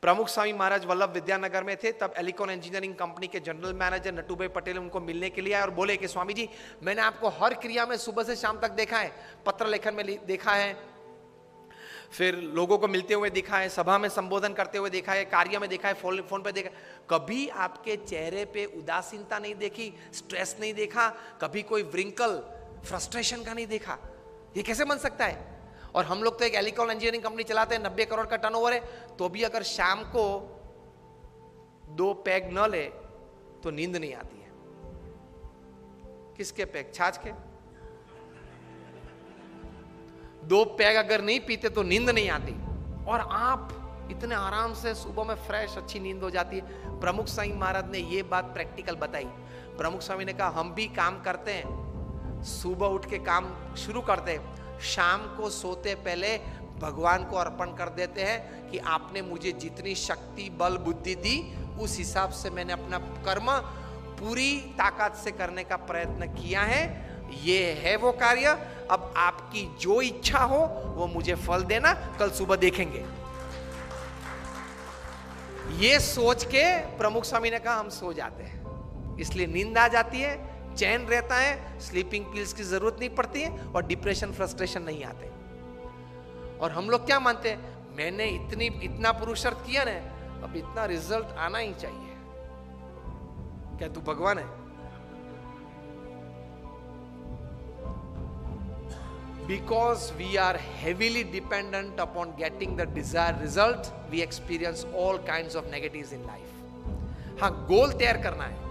प्रमुख स्वामी महाराज वल्लभ विद्यानगर में थे, तब एलिकॉन इंजीनियरिंग कंपनी के जनरल मैनेजर नटूभाई पटेल उनको मिलने के लिए आए और बोले कि स्वामी जी, मैंने आपको हर क्रिया में सुबह से शाम तक देखा है, पत्र लेखन में देखा है, फिर लोगों को मिलते हुए देखा है, सभा में संबोधन करते हुए देखा है, कार्य में देखा है, फोन पे देखा, कभी आपके चेहरे पे उदासीनता नहीं देखी, स्ट्रेस नहीं देखा, कभी कोई व्रिंकल फ्रस्ट्रेशन का नहीं देखा। ये कैसे बन सकता है? और हम लोग तो एक एलिकॉन इंजीनियरिंग कंपनी चलाते हैं, 90 करोड़ का टर्नओवर है, तो भी अगर शाम को 2 पैग न ले तो नींद नहीं आती है। किसके पैग? छाछ के? 2 पैग अगर नहीं पीते तो नींद नहीं आती, और आप इतने आराम से सुबह में फ्रेश अच्छी नींद हो जाती है। प्रमुख स्वामी महाराज ने ये बात प्रैक्टिकल बताई। प्रमुख स्वामी ने कहा, हम भी काम करते हैं, सुबह उठ के काम शुरू करते हैं, शाम को सोते पहले भगवान को अर्पण कर देते हैं कि आपने मुझे जितनी शक्ति बल बुद्धि दी, उस हिसाब से मैंने अपना कर्म पूरी ताकत से करने का प्रयत्न किया है, ये है वो कार्य, अब आपकी जो इच्छा हो वो मुझे फल देना, कल सुबह देखेंगे। ये सोच के प्रमुख स्वामी ने कहा हम सो जाते हैं, इसलिए नींद आ जाती है, चैन रहता है, स्लीपिंग पिल्स की जरूरत नहीं पड़ती है, और डिप्रेशन फ्रस्ट्रेशन नहीं आते। और हम लोग क्या मानते हैं, मैंने इतना पुरुषार्थ किया ना, अब इतना रिजल्ट आना ही चाहिए। क्या तू भगवान है? Because we are heavily dependent upon getting the desired result, we experience all kinds of negatives in life. हाँ, गोल तैयार करना है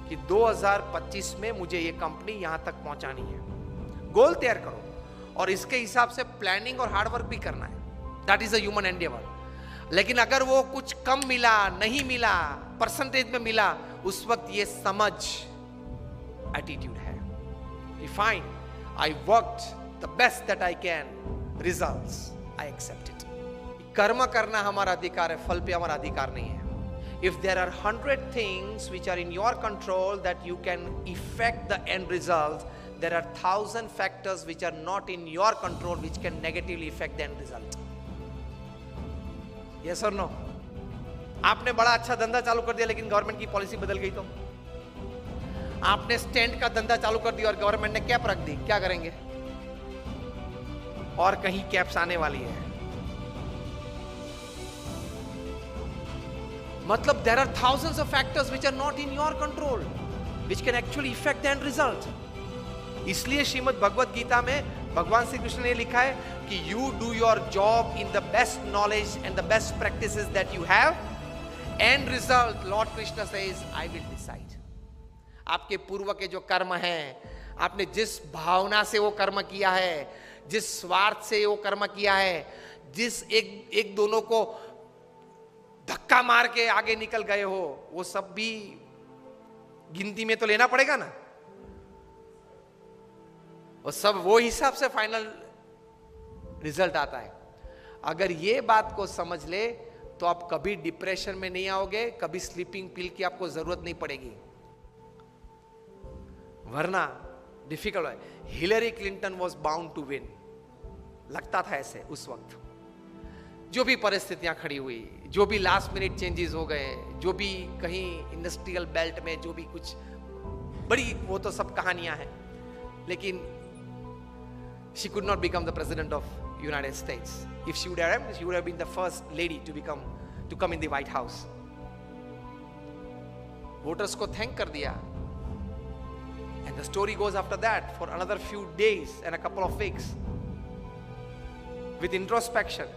कि 2025 में मुझे ये कंपनी यहां तक पहुंचानी है। गोल तैयार करो और इसके हिसाब से प्लानिंग और हार्डवर्क भी करना है। That is a human Endeavour. लेकिन अगर वो कुछ कम मिला, नहीं मिला, परसेंटेज में मिला, उस वक्त ये समझ एटीट्यूड है। Fine, I worked the best that I can, results I accept it. कर्म करना हमारा अधिकार है, फल पे हमारा अधिकार नहीं है। If there are 100 things which are in your control that you can affect the end result, there are 1000 factors which are not in your control which can negatively affect the end result. Yes or no? आपने बड़ा अच्छा धंधा चालू कर दिया लेकिन government की policy बदल गई तो? आपने स्टैंड का धंधा चालू कर दिया और गवर्नमेंट ने कैप रख दी, क्या करेंगे? और कहीं कैप्स आने वाली है। मतलब there are thousands of factors which are not in your control which can actually affect the end result. इसलिए श्रीमद् भगवत गीता में भगवान श्री कृष्ण ने लिखा है कि you do your job in the best knowledge and the best practices that you have. End result, Lord Krishna says, I will decide. आपके पूर्व के जो कर्म हैं, आपने जिस भावना से वो कर्म किया है, जिस स्वार्थ से वो कर्म किया है, जिस एक दोनों को धक्का मार के आगे निकल गए हो, वो सब भी गिनती में तो लेना पड़ेगा ना। और सब वो हिसाब से फाइनल रिजल्ट आता है। अगर ये बात को समझ ले तो आप कभी डिप्रेशन में नहीं आओगे, कभी स्लीपिंग पिल की आपको जरूरत नहीं पड़ेगी, वरना डिफिकल्ट है। Hillary Clinton was bound to win, लगता था ऐसे उस वक्त। जो भी परिस्थितियां खड़ी हुई, जो भी लास्ट मिनट चेंजेस हो गए, जो भी कहीं इंडस्ट्रियल बेल्ट में जो भी कुछ बड़ी, वो तो सब कहानियां हैं, लेकिन she could not become the president of United States. If she would have been the first lady to come in the White House. Voters को थैंक कर दिया। And the story goes after that for another few days and a couple of weeks with introspection.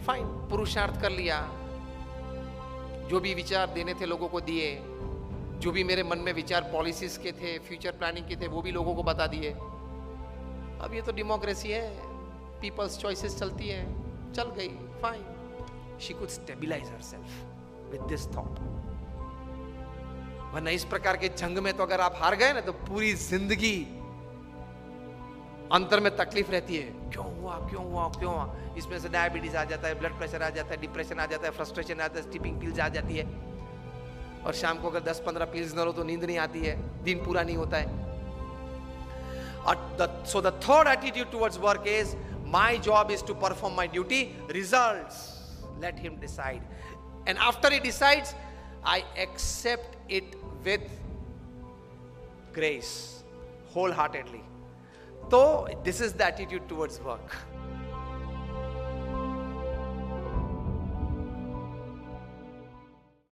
Fine, पुरुषार्थ कर लिया, जो भी विचार देने थे लोगों को दिए, जो भी मेरे मन में विचार पॉलिसीज के थे, फ्यूचर प्लानिंग के थे, वो भी लोगों को बता दिए। अब ये तो डेमोक्रेसी है, पीपल्स चॉइसेस चलती है, चल गई, fine. She could stabilize herself with this thought. वरना इस प्रकार के जंग में तो अगर आप हार गए ना तो पूरी जिंदगी अंतर में तकलीफ रहती है। क्यों हुआ, क्यों हुआ, क्यों हुआ? इसमें से डायबिटीज आ जाता है, ब्लड प्रेशर आ जाता है, डिप्रेशन आ जाता है, फ्रस्ट्रेशन आ जाता है, स्लीपिंग पिल्स आ जाती है, और शाम को अगर 10-15 पिल्स न लो तो नींद नहीं आती है, दिन पूरा नहीं होता है। So the third attitude towards work is my job is to perform my duty, results let him decide. And after he decides, I accept it with grace, wholeheartedly. So this is the attitude towards work.